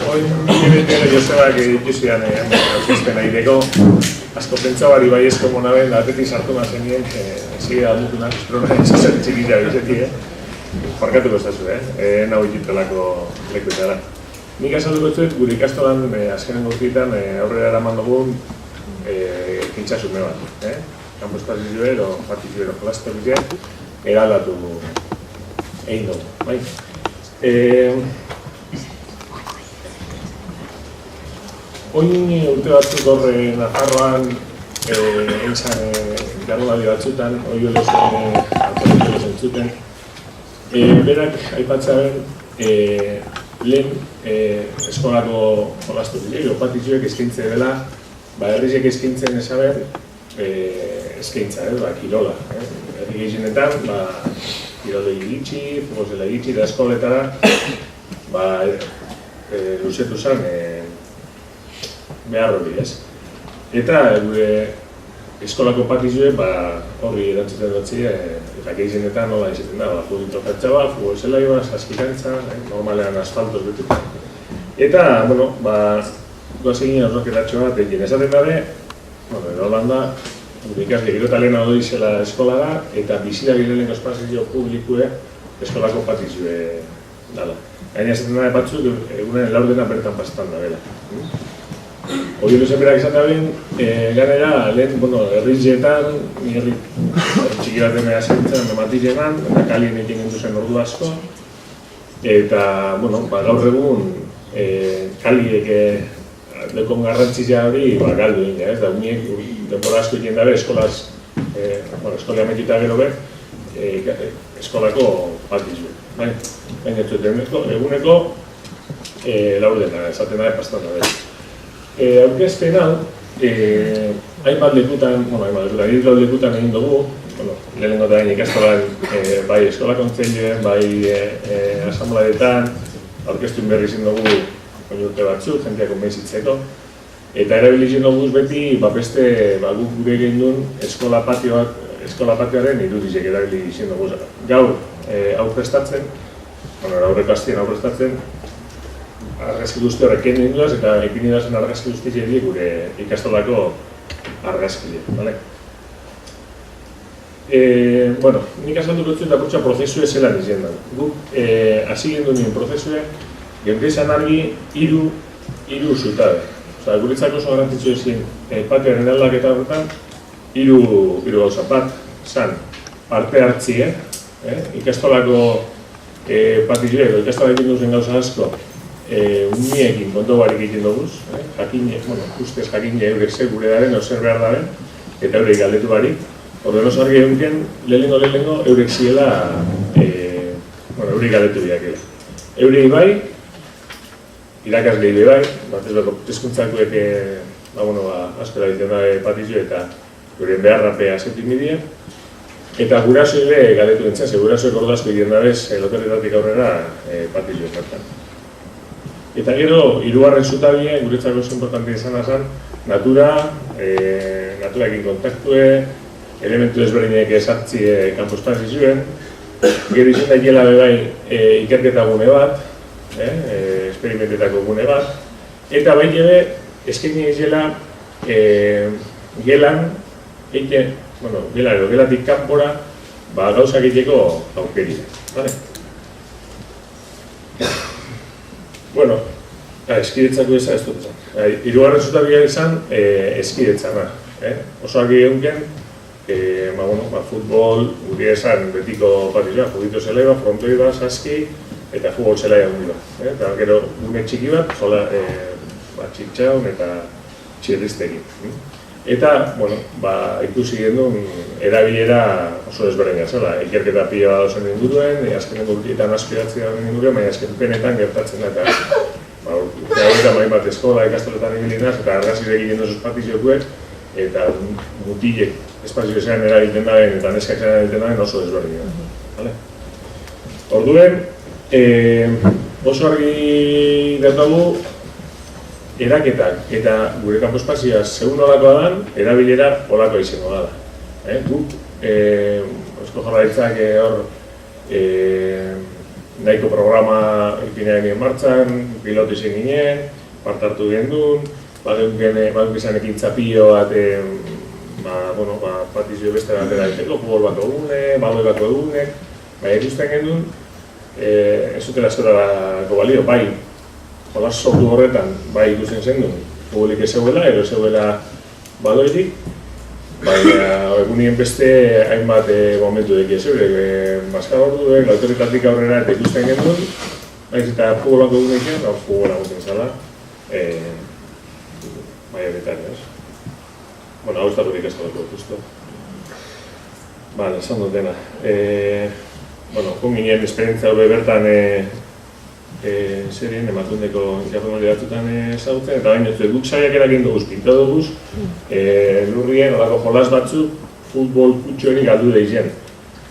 Oin bete Josebak ikusian aurkezpen egiteko, asko pentsabari baiezko monaben, atetik sartu nazen nien, zigea dutunak, estronak esazen txikita bizeti, Parkatuko ezazu, nahu ikutelako lekuetara. Nik azalduko zuet, gure ikastolan azkenen guztietan aurrera eraman dugun kintzasume bat. Kampus partizioero, jolaztorik eraldatu egin dugu. Oin urte batzuk horre Nafarroan eintzan jardunaldi batzutan, oio lezuen alkoholikoa zentzuten. Berak aipatzearen lehen eskolako jolaztorik, opatizioek eskaintze dela, herrizek eskaintzen esaben eskaintza, kirola. Herri gehienetan, kirole iritsi, futbolzela iritsi, da eskoletara luzetu zen behar hori, ez? Eta gure eskolako patizioe horri erantzuten dutzi, eta gehienetan nola izaten da, judito pertsaba, futbolzela iba, saskikantza, normalean asfaltos betuta. Eta, goazegin horroketatxo bat egin esaten dabe, Holanda, gure ikasle gero talena hori zela eskola da, eta bizira gilelengo espazio publikue eskolako patizioe dala. Gaina esaten dabe batzuk, egunen laurdena bertan pastan da bela. Hori duzen berak izan da ben, ganera, lehen, herrizietan, herri txiki bat demea zentzen, mematizenan, eta kalien egin genduzen ordu asko. Eta, gaur egun, kaliek dekon garrantzizia hori galdu egin, ez da, uniek denbora asko egin dabe, eskola ametita gero be, eskolako patizue. Baina eguneko, laurdena, esaten dabe pastan da bera. Aurkezpen hau, hainbat lekutan egin dugu, lehenengo eta gain ikastolan bai eskola kontzeiluen, bai asambladetan, aurkeztun berri izin dugu urte batzuk, jenteak konbentzitzeko. Eta erabili izin dugu beti, beste guk gure egin duen eskola patioaren irudizek erabili izin dugu. Gaur aurrestatzen, aurreko hastien aurrestatzen, argazki guzti horrek egin duaz, eta ipini dazen argazki guzti egin gure ikastolako argazkile. Nik azalduko dut eta kurtsa prozesue zelan izan da. Guk hasi gendu nien prozesue, genkezan argi hiru zutabe. Guretzako oso garrantzitsu ezin patioaren aldaketa horretan, hiru gauza bat, zan parte hartzie, ikastolako patioe, ikastolak egin duzen gauza asko, uniekin konto barik egiten duguz, ustez jakine eurek gure daren, zer behar daren, eta eurek galdetu barik. Horren oso argi egunken, lehenengo eurek ziela, eurek galdetu biakela. Eurek bai, irakasle bai, batez bako eskuntzakoek asko erabiten dabe patizio eta euren beharrapea asetik midien. Eta guraso ere galdetu entzien, gurasoek ordu asko egiten dabez loterretatik aurrera patizio ezertan. Eta gero, hirugarren zutabie, guretzako oso importante izan zen, naturaekin kontaktue, elementu desberdinek esartzie kampus partizioen, gero izan daikela bebai ikerketa gune bat, esperimentetako gune bat, eta bai ere, eskaini izela gelan, gelatik kanpora, gauzak egiteko aukeria. Eskidetzako ez dut zen. Hirugarren zutabia izan, eskidetzana. Oso argi egunken, futbol, guri esan betiko patizioa, judito zelaiba, frontoiba, saski, eta futbol zelaia hundi bat. Eta gero gune txiki bat, jola txitxaun eta txirriztekin. Eta, ikusi gendun, erabilera oso desberdina zela. Ikerketa pila bat dozen inguruen, azkeneko urtietan aspiratzea inguruen, baina azken penetan gertatzen da. Eta bat eskola ikastoletan egilinaz, eta argazki egiten duzuz patiziokuek, eta mutilek espazio zean erabiltzen daben eta neskak zean erabiltzen daben oso desberdina. Orduen, oso argi gertagu eraketak eta gure kanpo espazioa segun olakoa dan, erabilera olakoa izango da. Guk, Eusko Jaurlaritzak hor nahiko programa ipina genien martxan, pilotu izan ginen, part hartu gendun, baduk izan ekintza pilo bat, patizio beste batera egiteko, futbol bat egune, baloi bat egune, ikusten gendun, ez zutela eskorako balio, bai, jolas sortu horretan, bai ikusten zendun, futbolik ez zeuela, ero zeuela baloirik, baina egunien beste hainbat momentu deki ez zeure, maskar orduek, autoritatik aurrera eta ikusten gendun, baiz eta futbolak egun egin, futbola guten zala, horretan, ez? Bueno, hau ez dagoenik ez dago, justo. Bale, esan dut dena. Konginen esperientzia hori bertan zerien, ematundeko japonari batzutan ezagutzen, eta baina guk saiak erakin duguz, pinta duguz, lurrien, olako jolas batzuk, futbol kutxoenik galdu da izan.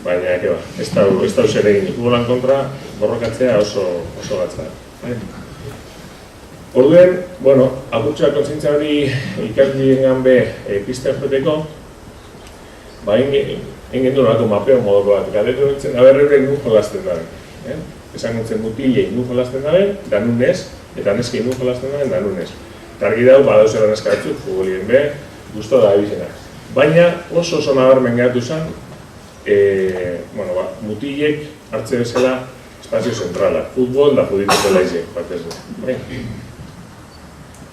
Baina, ez da zer egin, futbolan kontra, borrokatzea oso gatza. Orduen, apurtxoa kontzientzia hori ikasbiengan be piztea joteko, egin du nolako mapeo modoko bat, galdetu nintzen, eurek nun jolazten dabe. Esan nintzen mutilei nun jolazten dabe, da nun ez, eta neskei nun jolazten dabe, da nun ez. Eta argi dau, badauzera neska batzuk, futbolien be, guztu da abizena. Baina oso nabarmen gehatu zen, mutilek hartze bezala espazio zentrala, futbol da judito zela izek, batez du.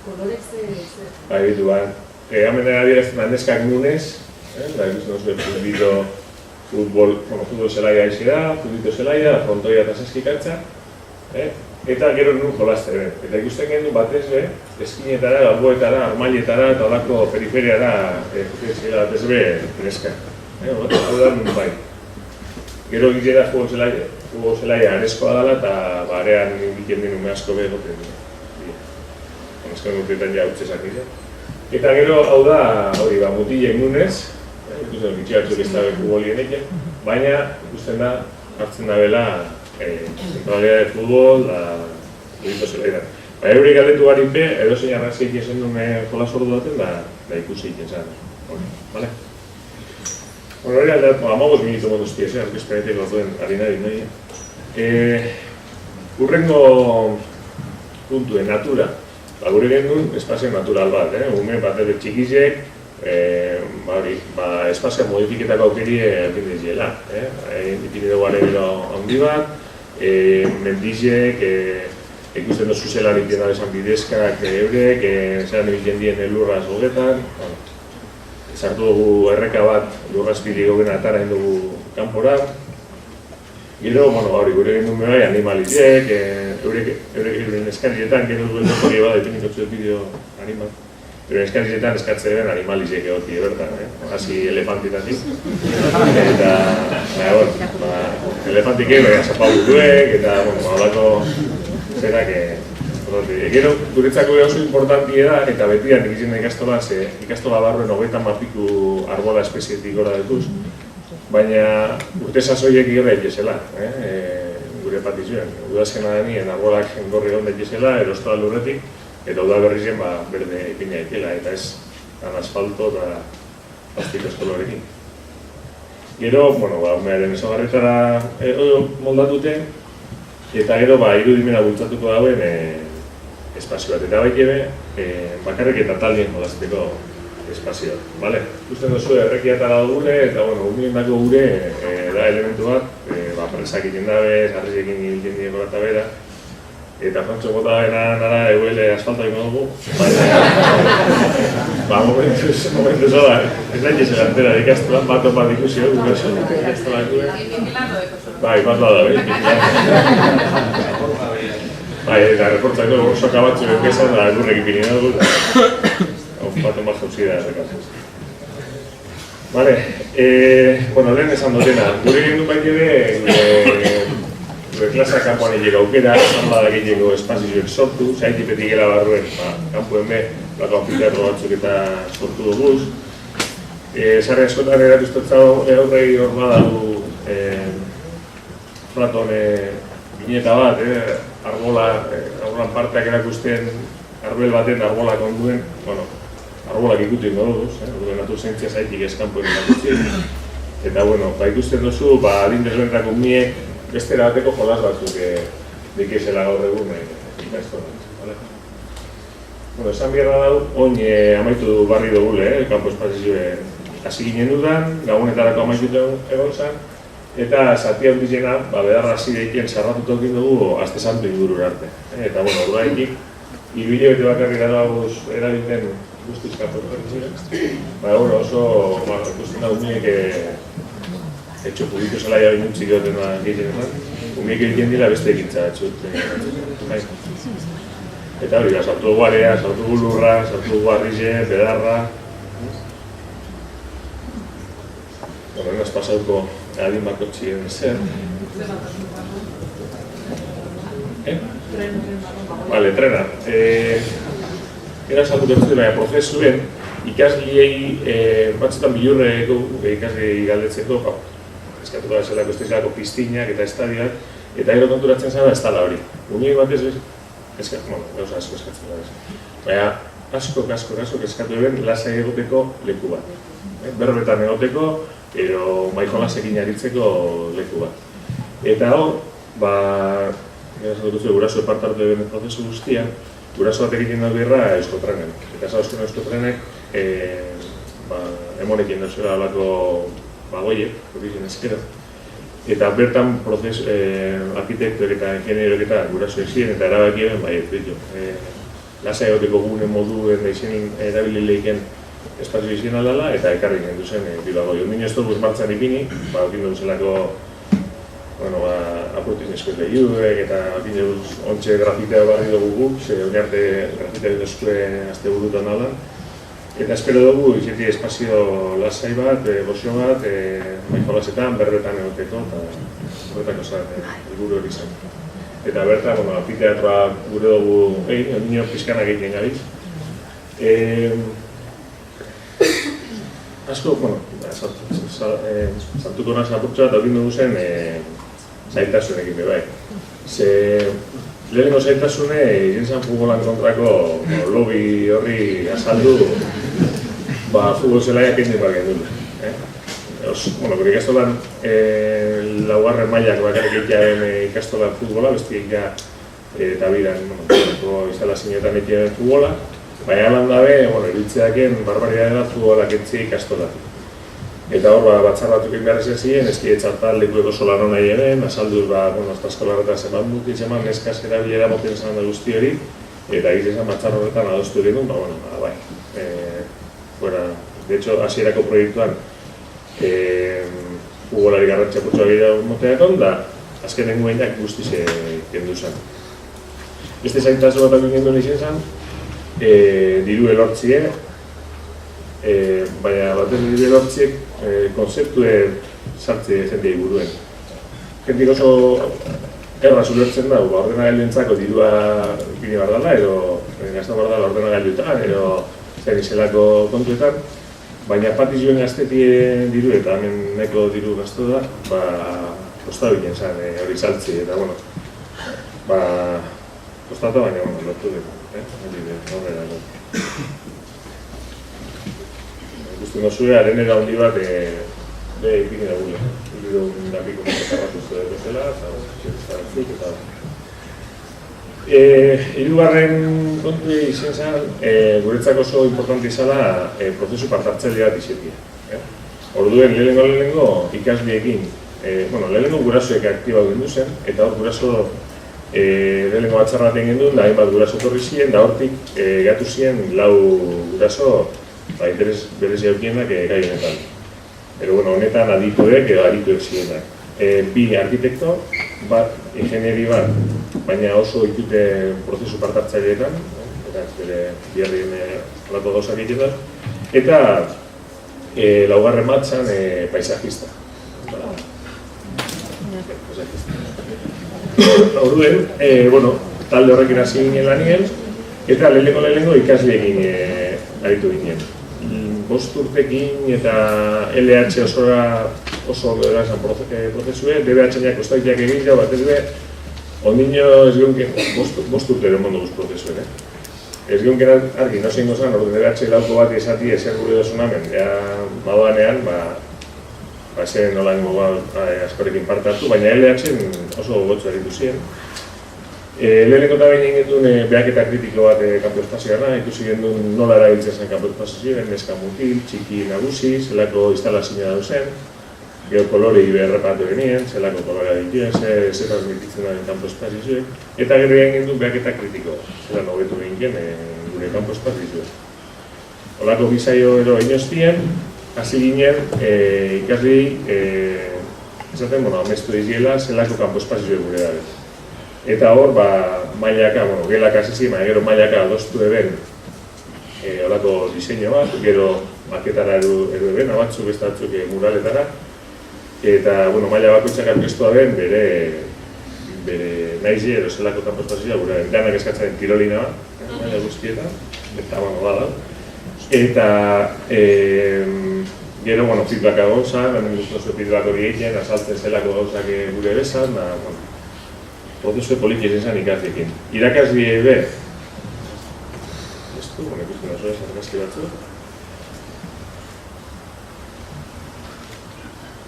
Kolorek zer? Bitu bat, hemen adierazten neskak nunez, ikusten duzu futbol zelaia izera, judito zelaia, frontoia eta zeskikatza, eta gero nun jolazte. Eta ikusten gendu batez be, eskinetara, galboetara, armailetara eta olako periferiara zela batez be neska. Hau da nun bai. Gero gitera futbol zelaia areskoa dela eta barean egiten dinu me asko be egoten. Azken urteetan ja utzezak izan. Eta gero, hau da, mutilek nunez, ikusten bitxiatzuk ez dabe futbolien eken, baina ikusten da, hartzen da bela, zentralidad de futbol, judito zelaia. Baina eurik galdetu barik be, edo zein arrazik ezen duen jolas ordu daten, da ikusi iten zan. Bale? Hori aldatu, 15 minutu moduzti ezen, arkezpenetik orduen harinari nahi. Urrengo puntuen, natura. Gure gendun espazio natural bat, ume bat ere txikizek, espazio modifiketako aukeri egin diziela. Ipinideuaren gero handi bat, mendizek, ikusten dozu zelan egiten dabezan bidezkak eurek, zelan egiten dien lurraz gogetan. Sartu dugu erreka bat lurrazpili gogena atara dugu kanpora. Gero, gure gendun bebai animalizek, euren eskarizetan, gero duen hori bat, definiko zuen bideo animal. Euren eskarizetan eskatzen den animalizek egoki bertan, hasi elefantitatik. Eta, elefantik egin, zapauduek, eta, hablako zerak, gero, guretzako oso importanti da, eta betian ikizien da ikastola, ikastola barruen 30 piku arbola espezietik gora dutuz. Baina urte sasoiek gero daitezela, gure patizioan. Udazkena da nien arbolak gorri egon daitezela, erostoa lurretik, eta uda berrizien berde ipina daitela, eta ez asfalto eta pastiko eskolorekin. Gero, umearen ezagarretara moldatute, eta gero irudimena bultzatuko dauen espazio bat. Eta baikebe, bakarrik eta taldien jolazteko espazio, bale? Ikusten duzu errekiatara dugule, eta umien dako gure da elementu bat, presak egiten dabe, sarrizekin egiten dieko bat bera, eta Frantxo bota bena nara eguele asfalta egin dugu, baina momentu zola, ez da ikese gantera ikastolan bat opat ikusio, gure ikastolan gure. Bai, bat bada, bai, eta reportzako soka batzu enkezan da gurrek ipini dugu, bat omat jauzida errekazuz. Bale, lehen esan dutena, gure gendun baitebe, gure klasa kanpoan egin aukera, zan badak egin espazioek sortu, zaitipetik gela barruen, kanpoen be, lako anfiterro batzuk eta sortu duguz. Sarri askotan eratuztetzau eurrei hor badagu Platon bineta bat, arbolan parteak erakusten arbel baten arbolak onduen, arbolak ikutik duduz, natur zentzia zaitik eskanpoen erakutzi. Eta, ikusten duzu, adin desbentako umiek beste erabateko jolas batzuk dikizela gaur egun ikastolan. Bueno, esan biharra dau, oin amaitu barri dugule, kanpo espazioen hasi ginen dudan, gabonetarako amaitu egon zen, eta zati handizena, bedarra hasi deikien sarratutok dugu azte santu ingurur arte. Eta, bueno, uraitik, ibile bete bakarri dagoz erabilten guztiz kanpo espazioen. Bueno, oso, ikusten da, umiek etxo publiko zelaia binuntzik duten gehienetan, umiek egiten dira beste ekintza atxut. Eta hori, sartu dugu area, sartu dugu lurra, sartu dugu arrize, bedarra. Bueno, enaz pasauko adin bako txien zer. Vale, trena. Era sartu gertu dira prozesuen, ikasliei batzutan bilurreko ikasliei galdetzeko, eskatuko da zelako estezelako piztinak eta estadioak, eta gero konturatzen zara ez dala hori. Uniek batez gauza asko eskatzen da. Baina, asko eskatu eben lasai egoteko leku bat. Berbetan egoteko, edo maikolasekin aritzeko leku bat. Eta hor, guraso parte hartu eben prozesu guztian, guraso bat egiten dut birra Euskotrenen. Eta Euskotrenek emonekin duzera alako bagoiek, origen eskero. Eta bertan arkitektuek eta ingenieroek eta gurasoek ziren eta erabakien baiet ditu. Lasa egoteko gune moduen da izenin erabilileiken espazio izien aldala eta ekarri gendu zen bilagoi. Ondino ez dugu martxan ipini, okin dugu zelako apurtiz neskoet lehiuek eta okin dugu ontxe grafitea barri dugu guk, ze hori arte grafitea duzkue azte burutan aldan. Eta espero dugu izeti espazio lasai bat, gozio bat, maikolasetan, berbetan egoteko eta horretako zen, helburu hori zen. Eta bertan, anfiteatroa gure dugu egin, nio pizkanak egiten gabiz. Asko, sartuko naz apurtxo bat egin dugu zen zailtasunekin bebai. Lehenengo zailtasune, izan zen futbolan kontrako lobby horri azaldu futbol zelaiak egin dira genuen. Gure ikastolan laugarren mailak bakarrik egitearen ikastolan futbola, bestiek ja eta bidan instalazioetan egitearen futbola, baina alan dabe, iritzeaken barbaridadea futbolak etzi ikastolan. Eta hor, batzar batuk egin behar ezen ziren, ez txartal lekueko solan hona egin, azalduz, hasta eskolarretan zenbat mutik zeman, neskaz erabilera moten zen da guzti hori, eta egiten batzar horretan adostu egin duen, bai. De hecho, hasierako proiektuan futbolari garrantzia putxoa gehiago moteakon, da azkenen guainak guztiz kendu zen. Beste zaintasun bat egin duen izan zen, diru elortzie, baina batez diru elortziek konzeptue sartze jendei buruen. Jentik oso erraz ulertzen da, ordenagailuentzako dirua ipini behar dela, edo gaztan behar dela ordenagailuetan, edo zer izelako kontuetan, baina patizioen gaztetien diru eta hemen neko diru gaztu da, kosta binen zen hori saltzi, eta kostata baina lortu dugu. Ikusten dozue, arenera handi bat ipini dagule. Ipini dapiko motokarratu zuen bezala, eta zuk eta... Hirugarren kontu izan zen, guretzako oso importante izala prozesu partartzaile bat izetia. Orduen, lehenengo ikasliekin, lehenengo gurasoek aktiba gendu zen, eta hor guraso lehenengo batzarraten gendun, da hainbat guraso torri ziren, da hortik gatu ziren lau guraso interes berezia eukienak gai honetan. Pero honetan adituek edo adituek zirenak. Bi arkitekto, bat ingenieri bat, baina oso ikute prozesu partartzaileetan, eta bere biharrien alako gauzak egiten da, eta laugarren bat zen paisajista. Orduen, talde horrekin hasi ginen lanien, eta lehenengo ikasliekin aritu ginen. 5 urtekin eta LH oso prozesue, DBH-ak ostaikiak egitea, bat ez be, ondino ez gionken, 5 urte ere mondo guz prozesuen, ez gionken argi, no zein gozan, orden DBH lauko bat esati ezer gure dozunamen, badoanean, zen nolango askorekin parte hartu, baina eleak zen oso gotzu eritu ziren. Leheneko eta behin egin duen behaketa kritiko bat kanpo espazioa, ikusi genduen nola erabiltzen zen kanpo espazioen, neska mutil, txiki nagusi, zelako instalazioa dauzen, geokolorei beharrapatu genien, zelako kolorea dituen, ze transmititzen duen kanpo espazioen, eta gero egin duen behaketa kritiko, zelan hobetu egin gure kanpo espazioen. Olako bizaio ero inoztien, hasi ginen ikasli esaten, amestu diziela zelako kanpo espazioen gure dabe. Eta hor, mailaka, gelak hasi baina gero mailaka adostu eben olako diseño bat, gero maketara edo eben, batzuk beste batzuk muraletara. Eta, maila bakoitzak aurkeztua ben, bere naizi edo zelako kanpo espazioa gure danak eskatzen tirolina bat, maila guztietan, eta bada. Eta, gero, feedbacka gauza, hemen guztozu feedback hori egiten, azaltzen zelako gauzak gure bezan, prozesue poliki izan ikasiekin. Irakasli ebe, ikusten oso ez, argazki batzuk.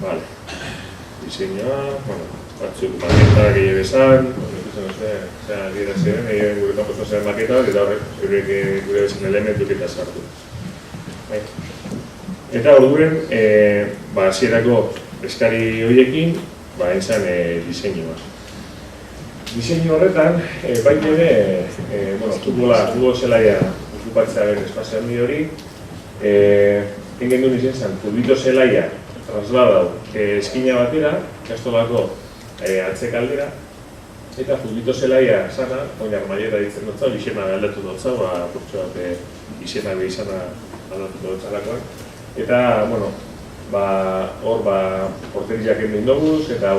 Vale. Diseñoa, batzuk maketak egin bezan, ikusten oso ez, gira ziren, egin gure kanpo espazioan maketak, eta horrek gure bezan elementuk eta sartu. Eta orduen, hasierako eskari horiekin, izan diseinua. Diseinu horretan, baita ere, futbol zelaia okupatzearen espazio handi hori, egin duen izan zen, futbito zelaia trasladau eskina batera, ikastolako atzekaldera, eta futbito zelaia sana, oinak maiera ditzen dutza, izena aldatu dutza, portxo bat izena izana aldatu dutzalakoan. Eta, hor, porteriak egin duguz, eta,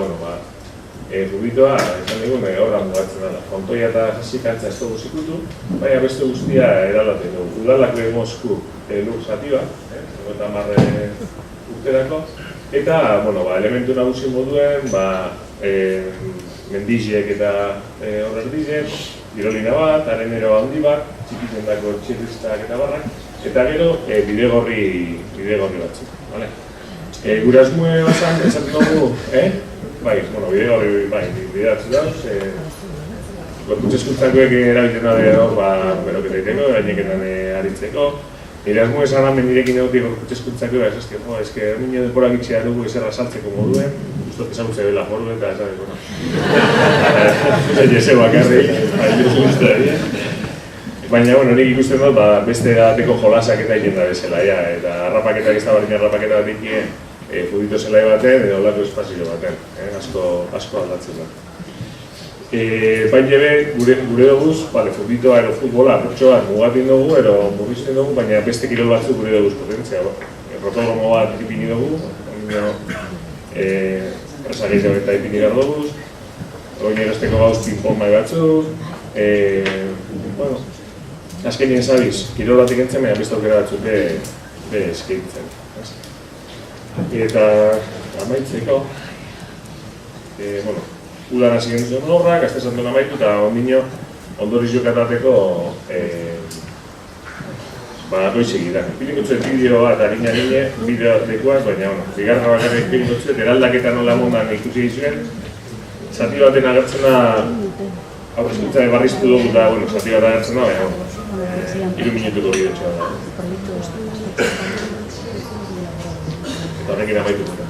futbitoa, esan digun, horra mugatzen dela. Frontoia eta jasikantza ez dugu zikutu, baina beste guztia eralaten dugu. Udalak Mosku lur zati bat, 50 urterako, eta, elementu nagusi moduen, mendiziek eta horrek dizen, tirolina bat, arenero handi bat, txikitendako txirristak eta barrak, eta gero bidegorri batzuk. Gure asmue bazan, esaten dugu, bideratzen dauz, gorputz eskuntzakoek erabiltzen dabe hor, beroketa egiteko, gaineketan aritzeko. Nire asmo esan hamen nirekin egotik gorputz eskuntzakoek, eske minio denporak itxea dugu ezerra saltzeko moduen, guztot ezagutze bela moru eta esateko, jese bakarrik, baina, nik ikusten dut, beste edateko jolasak eta egin da bezala, eta harrapaketak ez da bardina harrapaketa bat ikien, futbito zelai baten edo olako espazio baten, asko aldatzen da. Baina gure duguz, futbitoa edo futbola pertsoa mugatin dugu, ero mugizten dugu, baina beste kirol batzuk gure duguz potentzia. Rotodromo bat ipini dugu, presageitzea eta ipini behar duguz, oin erosteko gauz ping-pong mai batzuk, azkenien zabiz, kirol batik entzen, baina beste aukera batzuk eskeitzen. Eta amaitzeko, udan hasi gentzen horrak, azte zantuen amaitu eta ondino ondoriz jokatateko goizegi da. Pilikotzuet bideo bat harina bideo bat lekuaz, baina bigarra bakarrik pilikotzuet eraldaketa nola mondan ikusi dizuen. Zati baten agertzen da, aurrezkuntza barriztu dugu eta zati bat agertzen da, baina 3 minutuko bideo txoa da. Eta horrekin amaitu dut.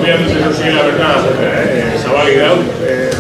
Konbiatu zen ziela bertan azetea, zabalik daut,